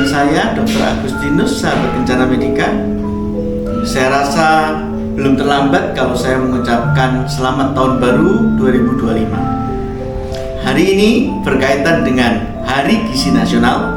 dengan saya, Dr. Agustinus, sahabat Kencana Medika. Saya rasa belum terlambat kalau saya mengucapkan selamat tahun baru 2025. Hari ini berkaitan dengan Hari Gizi Nasional.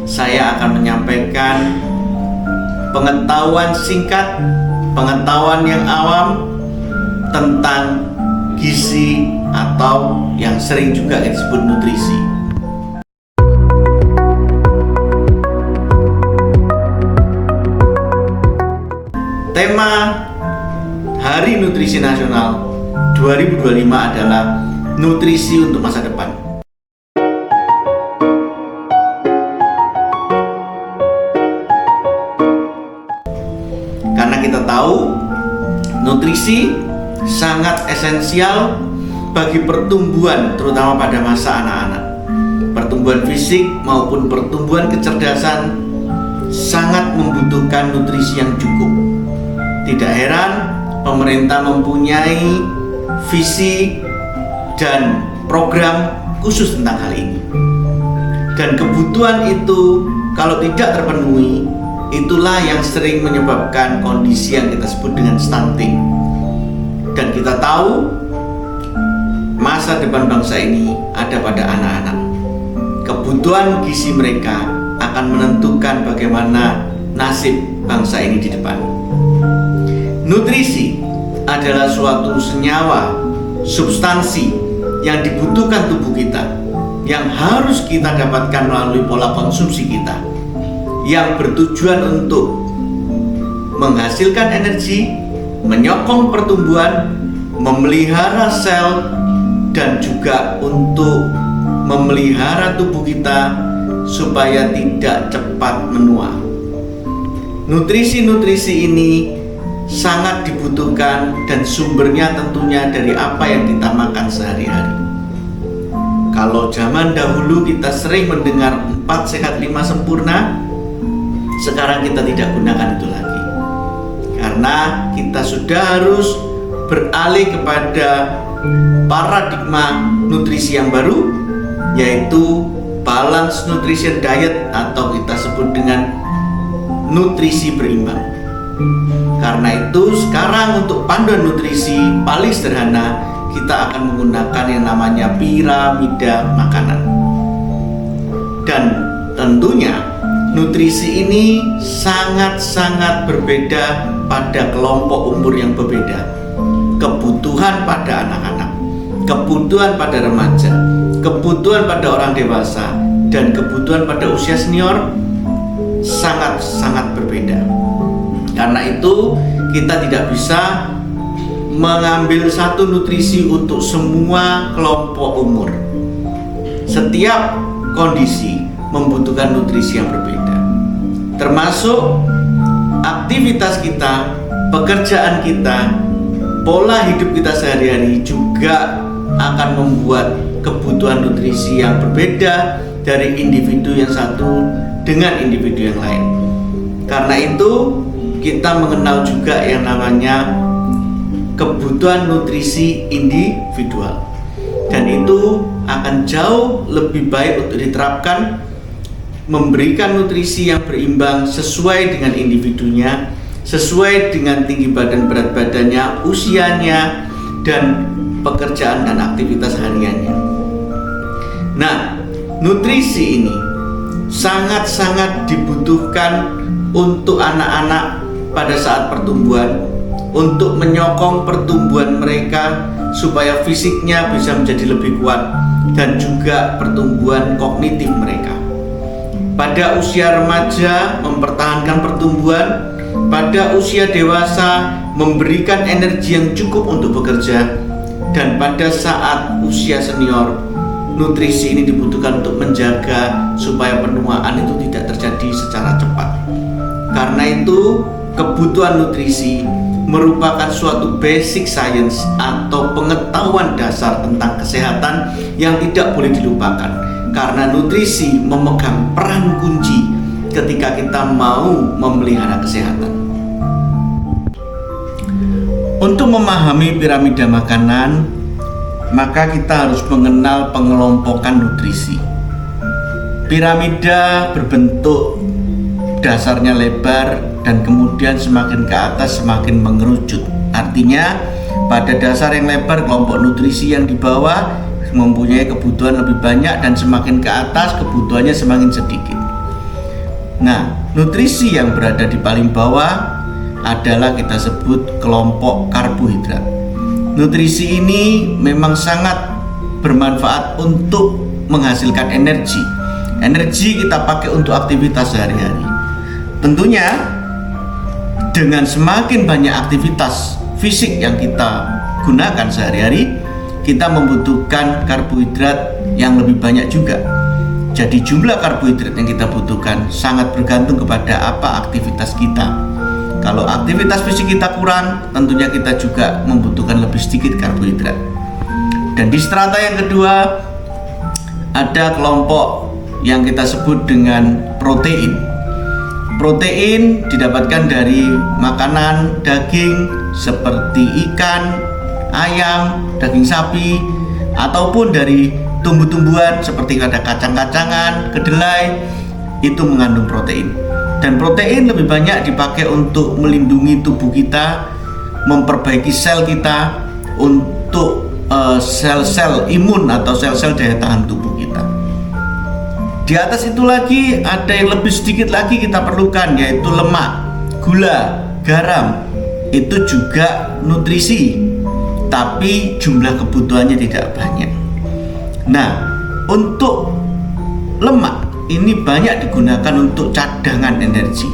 Saya akan menyampaikan pengetahuan singkat, pengetahuan yang awam tentang gizi atau yang sering juga disebut nutrisi. Tema Hari Nutrisi Nasional 2025 adalah nutrisi untuk masa depan. Karena kita tahu nutrisi sangat esensial bagi pertumbuhan, terutama pada masa anak-anak. Pertumbuhan fisik maupun pertumbuhan kecerdasan sangat membutuhkan nutrisi yang cukup. Tidak heran pemerintah mempunyai visi dan program khusus tentang hal ini. Dan kebutuhan itu kalau tidak terpenuhi, itulah yang sering menyebabkan kondisi yang kita sebut dengan stunting. Dan kita tahu masa depan bangsa ini ada pada anak-anak. Kebutuhan gizi mereka akan menentukan bagaimana nasib bangsa ini di depan. Nutrisi adalah suatu senyawa, substansi yang dibutuhkan tubuh kita, yang harus kita dapatkan melalui pola konsumsi kita, yang bertujuan untuk menghasilkan energi, menyokong pertumbuhan, memelihara sel, dan juga untuk memelihara tubuh kita supaya tidak cepat menua. Nutrisi-nutrisi ini sangat dibutuhkan dan sumbernya tentunya dari apa yang kita makan sehari-hari. Kalau zaman dahulu kita sering mendengar 4 sehat 5 sempurna, sekarang kita tidak gunakan itu lagi. Karena kita sudah harus beralih kepada paradigma nutrisi yang baru, yaitu balance nutrition diet atau kita sebut dengan nutrisi berimbang. Karena itu sekarang untuk panduan nutrisi paling sederhana, kita akan menggunakan yang namanya piramida makanan. Dan tentunya nutrisi ini sangat-sangat berbeda pada kelompok umur yang berbeda. Kebutuhan pada anak-anak, kebutuhan pada remaja, kebutuhan pada orang dewasa, dan kebutuhan pada usia senior sangat-sangat berbeda. Karena itu kita tidak bisa mengambil satu nutrisi untuk semua kelompok umur. Setiap kondisi membutuhkan nutrisi yang berbeda. Termasuk aktivitas kita, pekerjaan kita, pola hidup kita sehari-hari juga akan membuat kebutuhan nutrisi yang berbeda dari individu yang satu dengan individu yang lain. Karena itu kita mengenal juga yang namanya kebutuhan nutrisi individual, dan itu akan jauh lebih baik untuk diterapkan, memberikan nutrisi yang berimbang sesuai dengan individunya, sesuai dengan tinggi badan berat badannya, usianya, dan pekerjaan dan aktivitas hariannya. Nah, nutrisi ini sangat-sangat dibutuhkan untuk anak-anak pada saat pertumbuhan, untuk menyokong pertumbuhan mereka supaya fisiknya bisa menjadi lebih kuat dan juga pertumbuhan kognitif mereka. Pada usia remaja mempertahankan pertumbuhan, pada usia dewasa memberikan energi yang cukup untuk bekerja, dan pada saat usia senior nutrisi ini dibutuhkan untuk menjaga supaya penuaan itu tidak terjadi secara cepat. Karena itu kebutuhan nutrisi merupakan suatu basic science atau pengetahuan dasar tentang kesehatan yang tidak boleh dilupakan, karena nutrisi memegang peran kunci ketika kita mau memelihara kesehatan. Untuk memahami piramida makanan, maka kita harus mengenal pengelompokan nutrisi. Piramida berbentuk dasarnya lebar dan kemudian semakin ke atas semakin mengerucut. Artinya pada dasar yang lebar kelompok nutrisi yang di bawah mempunyai kebutuhan lebih banyak dan semakin ke atas kebutuhannya semakin sedikit. Nah, nutrisi yang berada di paling bawah adalah kita sebut kelompok karbohidrat. Nutrisi ini memang sangat bermanfaat untuk menghasilkan energi. Energi kita pakai untuk aktivitas sehari-hari. Tentunya dengan semakin banyak aktivitas fisik yang kita gunakan sehari-hari, kita membutuhkan karbohidrat yang lebih banyak juga. Jadi jumlah karbohidrat yang kita butuhkan sangat bergantung kepada apa aktivitas kita. Kalau aktivitas fisik kita kurang, tentunya kita juga membutuhkan lebih sedikit karbohidrat. Dan di strata yang kedua ada kelompok yang kita sebut dengan protein. Protein didapatkan dari makanan daging seperti ikan, ayam, daging sapi, ataupun dari tumbuh-tumbuhan seperti ada kacang-kacangan, kedelai, itu mengandung protein. Dan protein lebih banyak dipakai untuk melindungi tubuh kita, memperbaiki sel kita, untuk sel-sel imun atau sel-sel daya tahan tubuh kita. Di atas itu lagi ada yang lebih sedikit lagi kita perlukan, yaitu lemak, gula, garam. Itu juga nutrisi, tapi jumlah kebutuhannya tidak banyak. Nah, untuk lemak ini banyak digunakan untuk cadangan energi.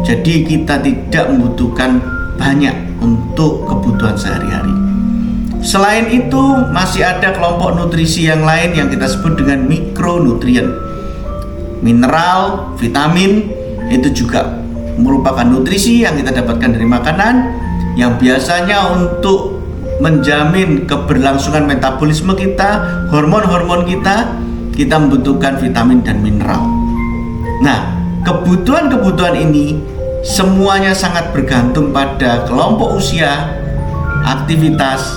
Jadi kita tidak membutuhkan banyak untuk kebutuhan sehari-hari. Selain itu masih ada kelompok nutrisi yang lain yang kita sebut dengan mikronutrien. Mineral, vitamin itu juga merupakan nutrisi yang kita dapatkan dari makanan yang biasanya untuk menjamin keberlangsungan metabolisme kita, hormon-hormon kita membutuhkan vitamin dan mineral. Nah, kebutuhan-kebutuhan ini semuanya sangat bergantung pada kelompok usia, aktivitas,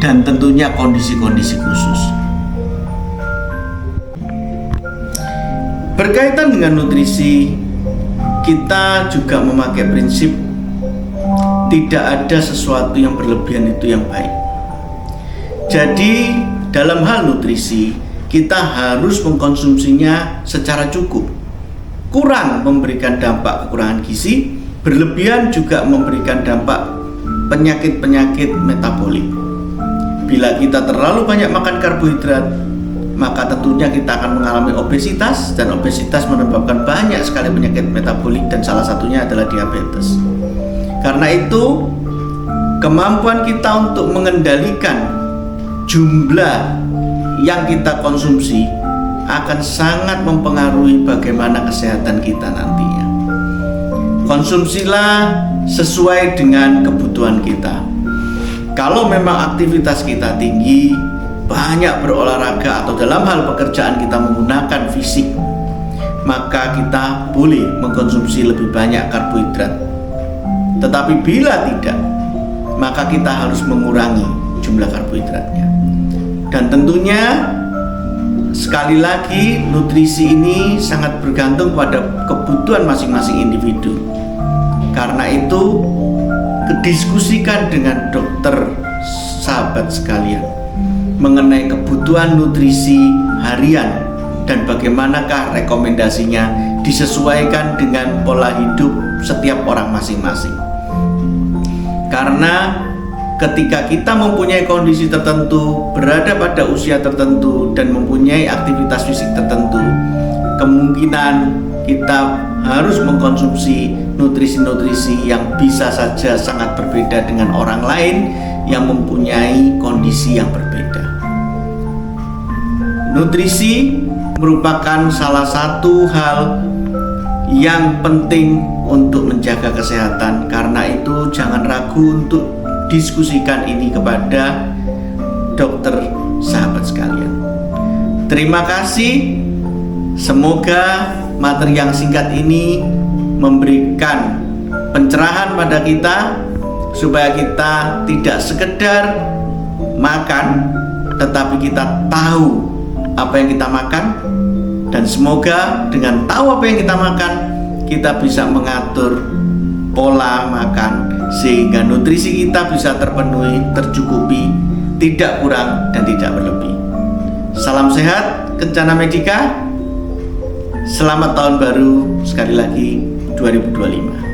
dan tentunya kondisi-kondisi khusus. Berkaitan dengan nutrisi, kita juga memakai prinsip tidak ada sesuatu yang berlebihan itu yang baik. Jadi dalam hal nutrisi kita harus mengkonsumsinya secara cukup. Kurang memberikan dampak kekurangan gizi, berlebihan juga memberikan dampak penyakit-penyakit metabolik. Bila kita terlalu banyak makan karbohidrat, maka tentunya kita akan mengalami obesitas, dan obesitas menyebabkan banyak sekali penyakit metabolik dan salah satunya adalah diabetes. Karena itu, kemampuan kita untuk mengendalikan jumlah yang kita konsumsi akan sangat mempengaruhi bagaimana kesehatan kita nantinya. Konsumsilah sesuai dengan kebutuhan kita. Kalau memang aktivitas kita tinggi, banyak berolahraga, atau dalam hal pekerjaan kita menggunakan fisik, maka kita boleh mengkonsumsi lebih banyak karbohidrat. Tetapi bila tidak, maka kita harus mengurangi jumlah karbohidratnya. Dan tentunya sekali lagi nutrisi ini sangat bergantung pada kebutuhan masing-masing individu. Karena itu diskusikan dengan dokter sahabat sekalian mengenai kebutuhan nutrisi harian dan bagaimanakah rekomendasinya disesuaikan dengan pola hidup setiap orang masing-masing. Karena ketika kita mempunyai kondisi tertentu, berada pada usia tertentu, dan mempunyai aktivitas fisik tertentu, kemungkinan kita harus mengkonsumsi nutrisi-nutrisi yang bisa saja sangat berbeda dengan orang lain yang mempunyai kondisi yang berbeda. Nutrisi merupakan salah satu hal yang penting untuk menjaga kesehatan. Karena itu jangan ragu untuk diskusikan ini kepada dokter sahabat sekalian. Terima kasih. Semoga materi yang singkat ini memberikan pencerahan pada kita supaya kita tidak sekedar makan, tetapi kita tahu apa yang kita makan, Dan semoga dengan tahu apa yang kita makan, kita bisa mengatur pola makan sehingga nutrisi kita bisa terpenuhi, tercukupi, tidak kurang dan tidak berlebih. Salam sehat, Kencana Medika. Selamat tahun baru sekali lagi 2025.